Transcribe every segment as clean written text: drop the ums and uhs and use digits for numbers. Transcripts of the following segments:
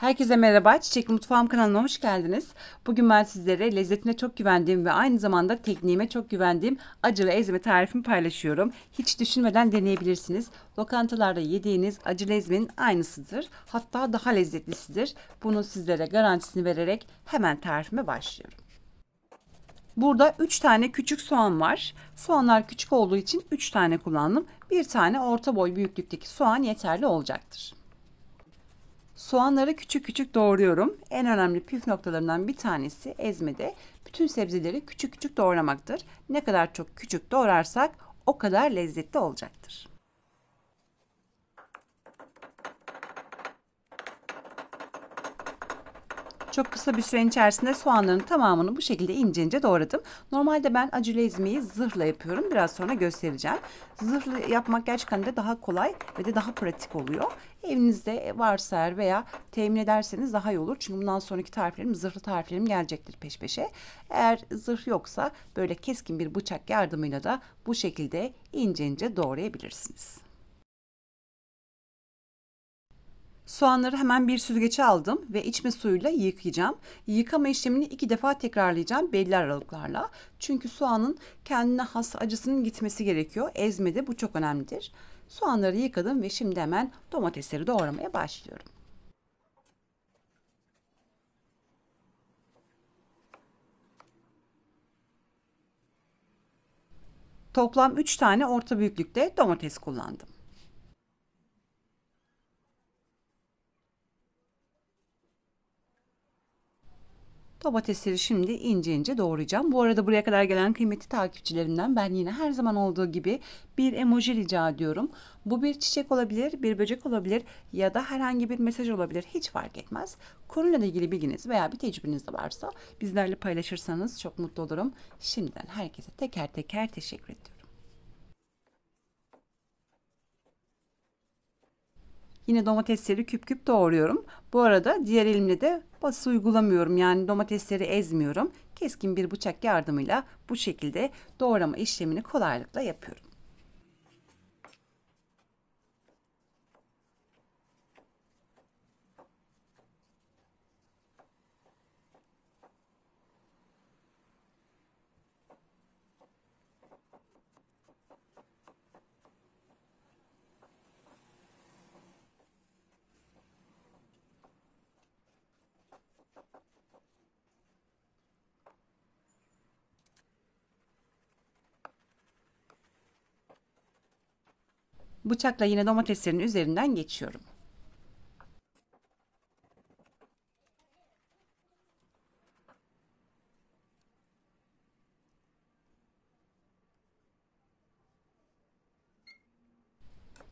Herkese merhaba, Çiçek Mutfağım kanalına hoş geldiniz. Bugün ben sizlere lezzetine çok güvendiğim ve aynı zamanda tekniğime çok güvendiğim acılı ezme tarifimi paylaşıyorum. Hiç düşünmeden deneyebilirsiniz. Lokantalarda yediğiniz acılı ezmenin aynısıdır. Hatta daha lezzetlisidir. Bunu sizlere garantisini vererek hemen tarifime başlıyorum. Burada 3 tane küçük soğan var. Soğanlar küçük olduğu için 3 tane kullandım. Bir tane orta boy büyüklükteki soğan yeterli olacaktır. Soğanları küçük küçük doğruyorum. En önemli püf noktalarından bir tanesi ezmede bütün sebzeleri küçük küçük doğramaktır. Ne kadar çok küçük doğrarsak o kadar lezzetli olacaktır. Çok kısa bir sürenin içerisinde soğanların tamamını bu şekilde ince ince doğradım. Normalde ben acılı ezmeyi zırhla yapıyorum. Biraz sonra göstereceğim. Zırhla yapmak gerçekten de daha kolay ve de daha pratik oluyor. Evinizde varsa eğer veya temin ederseniz daha iyi olur. Çünkü bundan sonraki tariflerim, zırhlı tariflerim gelecektir peş peşe. Eğer zırh yoksa böyle keskin bir bıçak yardımıyla da bu şekilde ince ince doğrayabilirsiniz. Soğanları hemen bir süzgece aldım ve içme suyuyla yıkayacağım. Yıkama işlemini 2 defa tekrarlayacağım belli aralıklarla. Çünkü soğanın kendine has acısının gitmesi gerekiyor. Ezmede bu çok önemlidir. Soğanları yıkadım ve şimdi hemen domatesleri doğramaya başlıyorum. Toplam 3 tane orta büyüklükte domates kullandım. Domatesleri şimdi ince ince doğrayacağım. Bu arada buraya kadar gelen kıymetli takipçilerimden ben yine her zaman olduğu gibi bir emoji rica ediyorum. Bu bir çiçek olabilir, bir böcek olabilir ya da herhangi bir mesaj olabilir. Hiç fark etmez. Konuyla ilgili bilginiz veya bir tecrübeniz de varsa bizlerle paylaşırsanız çok mutlu olurum. Şimdiden herkese teker teker teşekkür ediyorum. Yine domatesleri küp küp doğruyorum. Bu arada diğer elimle de bası uygulamıyorum. Yani domatesleri ezmiyorum. Keskin bir bıçak yardımıyla bu şekilde doğrama işlemini kolaylıkla yapıyorum. Bıçakla yine domateslerin üzerinden geçiyorum.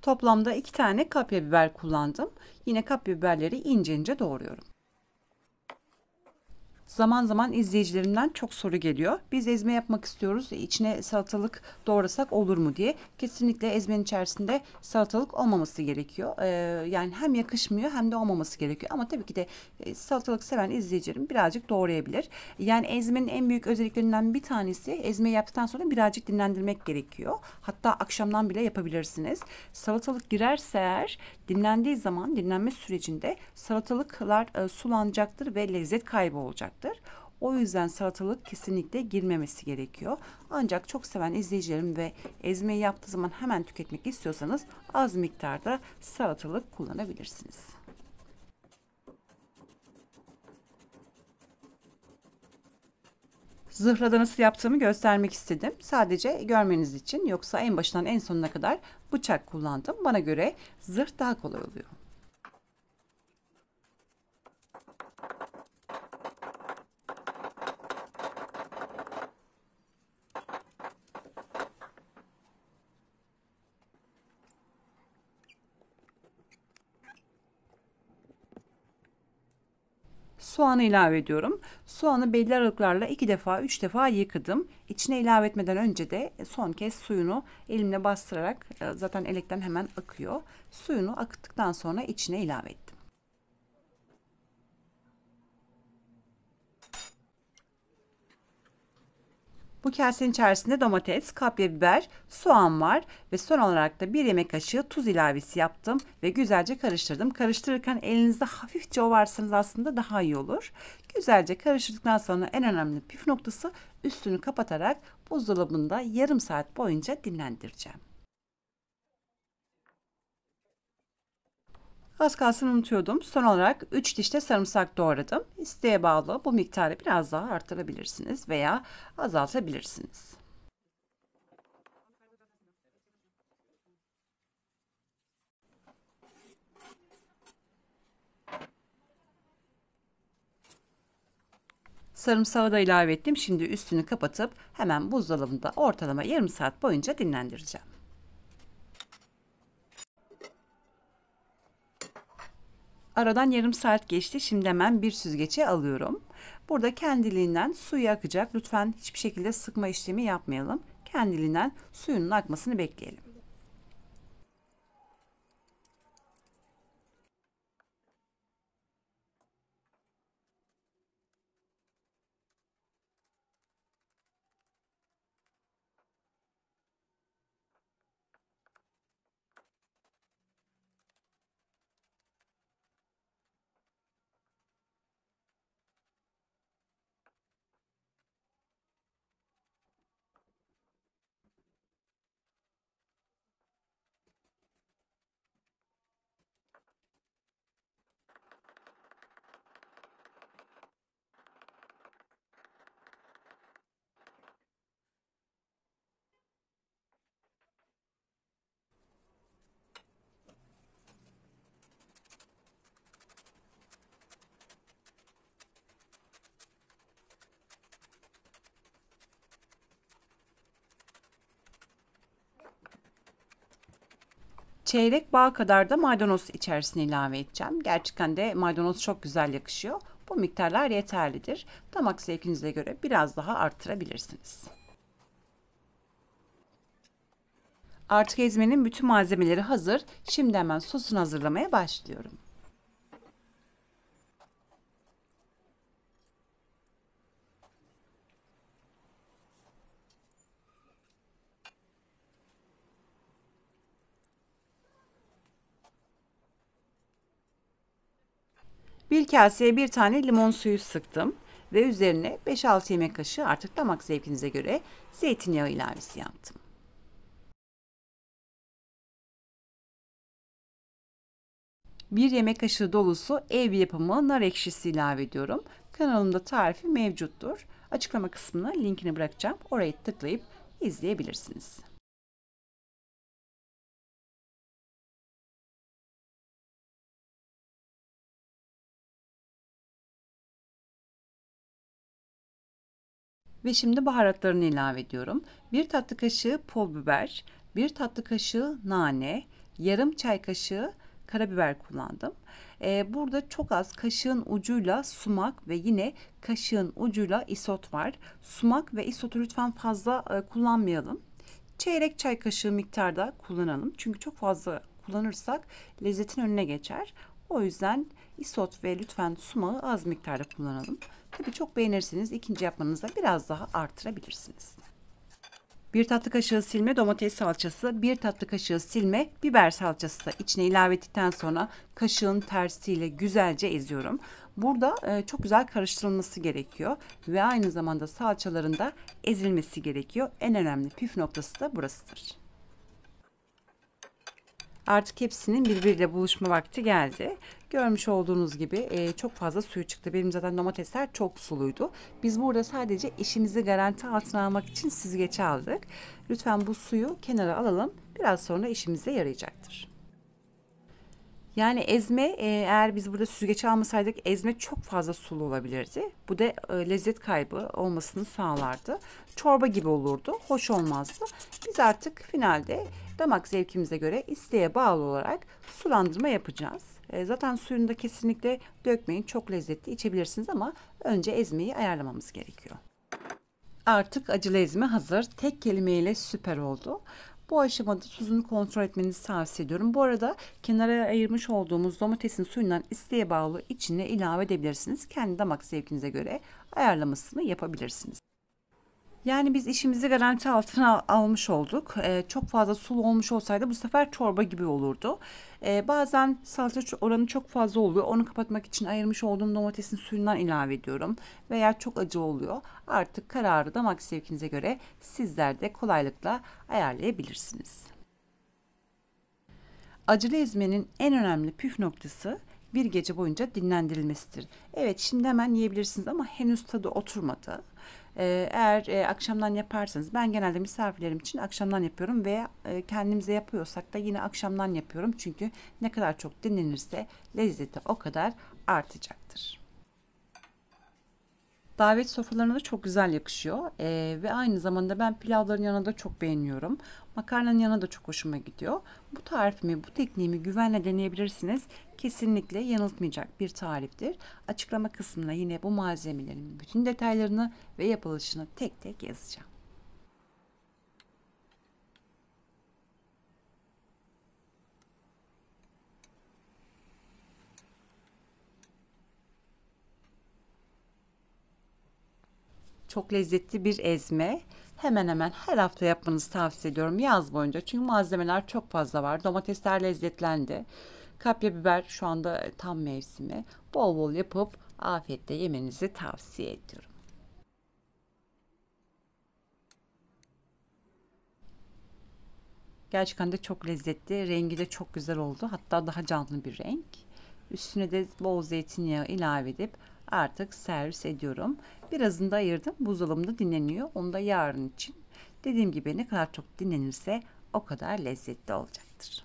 Toplamda 2 tane kapya biber kullandım. Yine kapya biberleri ince ince doğruyorum. Zaman zaman izleyicilerimden çok soru geliyor. Biz ezme yapmak istiyoruz. İçine salatalık doğrasak olur mu diye. Kesinlikle ezmenin içerisinde salatalık olmaması gerekiyor. Yani hem yakışmıyor hem de olmaması gerekiyor. Ama tabii ki de salatalık seven izleyicilerim birazcık doğrayabilir. Yani ezmenin en büyük özelliklerinden bir tanesi ezmeyi yaptıktan sonra birazcık dinlendirmek gerekiyor. Hatta akşamdan bile yapabilirsiniz. Salatalık girerse eğer dinlendiği zaman dinlenme sürecinde salatalıklar sulanacaktır ve lezzet kaybı olacaktır. O yüzden salatalık kesinlikle girmemesi gerekiyor. Ancak çok seven izleyicilerim ve ezmeyi yaptığı zaman hemen tüketmek istiyorsanız az miktarda salatalık kullanabilirsiniz. Zırhlada nasıl yaptığımı göstermek istedim. Sadece görmeniz için, yoksa en başından en sonuna kadar bıçak kullandım. Bana göre zırh daha kolay oluyor. Soğanı ilave ediyorum. Soğanı belli aralıklarla 2 defa 3 defa yıkadım. İçine ilave etmeden önce de son kez suyunu elimle bastırarak, zaten elekten hemen akıyor. Suyunu akıttıktan sonra içine ilave ettim. Bu kasenin içerisinde domates, kapya biber, soğan var ve son olarak da bir yemek kaşığı tuz ilavesi yaptım ve güzelce karıştırdım. Karıştırırken elinizde hafifçe ovarsanız aslında daha iyi olur. Güzelce karıştırdıktan sonra en önemli püf noktası üstünü kapatarak buzdolabında yarım saat boyunca dinlendireceğim. Az kalsın unutuyordum. Son olarak 3 diş de sarımsak doğradım. İsteğe bağlı bu miktarı biraz daha artırabilirsiniz veya azaltabilirsiniz. Sarımsağı da ilave ettim. Şimdi üstünü kapatıp hemen buzdolabında ortalama yarım saat boyunca dinlendireceğim. Aradan yarım saat geçti. Şimdi hemen bir süzgece alıyorum. Burada kendiliğinden suyu akacak. Lütfen hiçbir şekilde sıkma işlemi yapmayalım. Kendiliğinden suyunun akmasını bekleyelim. Çeyrek bağ kadar da maydanoz içerisine ilave edeceğim. Gerçekten de maydanoz çok güzel yakışıyor. Bu miktarlar yeterlidir. Damak zevkinize göre biraz daha arttırabilirsiniz. Artık ezmenin bütün malzemeleri hazır. Şimdi hemen sosunu hazırlamaya başlıyorum. Bir kaseye bir tane limon suyu sıktım ve üzerine 5-6 yemek kaşığı artık damak zevkinize göre zeytinyağı ilavesi yaptım. Bir yemek kaşığı dolusu ev yapımı nar ekşisi ilave ediyorum. Kanalımda tarifi mevcuttur. Açıklama kısmına linkini bırakacağım. Orayı tıklayıp izleyebilirsiniz. Ve şimdi baharatlarını ilave ediyorum. Bir tatlı kaşığı pul biber, bir tatlı kaşığı nane, yarım çay kaşığı karabiber kullandım. Burada çok az kaşığın ucuyla sumak ve yine kaşığın ucuyla isot var. Sumak ve isotu lütfen fazla kullanmayalım. Çeyrek çay kaşığı miktarda kullanalım. Çünkü çok fazla kullanırsak lezzetin önüne geçer. O yüzden isot ve lütfen sumağı az miktarda kullanalım. Tabii çok beğenirseniz ikinci yapmanızda biraz daha artırabilirsiniz. Bir tatlı kaşığı silme domates salçası, bir tatlı kaşığı silme biber salçası da içine ilave ettikten sonra kaşığın tersiyle güzelce eziyorum. Burada çok güzel karıştırılması gerekiyor ve aynı zamanda salçaların da ezilmesi gerekiyor. En önemli püf noktası da burasıdır. Artık hepsinin birbiriyle buluşma vakti geldi. Görmüş olduğunuz gibi çok fazla suyu çıktı. Benim zaten domatesler çok suluydu. Biz burada sadece işimizi garanti altına almak için süzgece aldık. Lütfen bu suyu kenara alalım. Biraz sonra işimize yarayacaktır. Yani ezme eğer biz burada süzgeç almasaydık ezme çok fazla sulu olabilirdi. Bu da lezzet kaybı olmasını sağlardı. Çorba gibi olurdu. Hoş olmazdı. Biz artık finalde damak zevkimize göre isteğe bağlı olarak sulandırma yapacağız. Zaten suyunu da kesinlikle dökmeyin. Çok lezzetli içebilirsiniz ama önce ezmeyi ayarlamamız gerekiyor. Artık acılı ezme hazır. Tek kelimeyle süper oldu. Bu aşamada tuzunu kontrol etmenizi tavsiye ediyorum. Bu arada kenara ayırmış olduğumuz domatesin suyundan isteğe bağlı içine ilave edebilirsiniz. Kendi damak zevkinize göre ayarlamasını yapabilirsiniz. Yani biz işimizi garanti altına almış olduk. Çok fazla sulu olmuş olsaydı bu sefer çorba gibi olurdu. Bazen salça oranı çok fazla oluyor. Onu kapatmak için ayırmış olduğum domatesin suyundan ilave ediyorum. Veya çok acı oluyor. Artık kararı damak zevkinize göre sizler de kolaylıkla ayarlayabilirsiniz. Acılı ezmenin en önemli püf noktası bir gece boyunca dinlendirilmesidir. Evet, şimdi hemen yiyebilirsiniz ama henüz tadı oturmadı. Eğer akşamdan yaparsanız, ben genelde misafirlerim için akşamdan yapıyorum veya kendimize yapıyorsak da yine akşamdan yapıyorum. Çünkü ne kadar çok dinlenirse lezzeti o kadar artacaktır. Davet sofralarına da çok güzel yakışıyor. Ve aynı zamanda ben pilavların yanında da çok beğeniyorum. Makarnanın yanına da çok hoşuma gidiyor. Bu tarifimi, bu tekniğimi güvenle deneyebilirsiniz. Kesinlikle yanıltmayacak bir tariftir. Açıklama kısmına yine bu malzemelerin bütün detaylarını ve yapılışını tek tek yazacağım. Çok lezzetli bir ezme. Hemen hemen her hafta yapmanızı tavsiye ediyorum yaz boyunca. Çünkü malzemeler çok fazla var. Domatesler lezzetlendi. Kapya biber şu anda tam mevsimi. Bol bol yapıp afiyetle yemenizi tavsiye ediyorum. Gerçekten de çok lezzetli. Rengi de çok güzel oldu. Hatta daha canlı bir renk. Üstüne de bol zeytinyağı ilave edip artık servis ediyorum. Birazını da ayırdım. Buzdolabında dinleniyor. Onu da yarın için. Dediğim gibi ne kadar çok dinlenirse o kadar lezzetli olacaktır.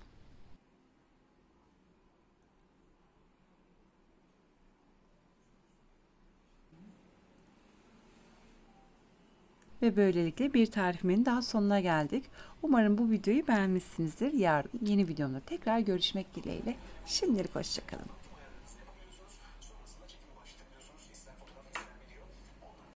Ve böylelikle bir tarifimin daha sonuna geldik. Umarım bu videoyu beğenmişsinizdir. Yarın yeni videomda tekrar görüşmek dileğiyle. Şimdilik hoşçakalın.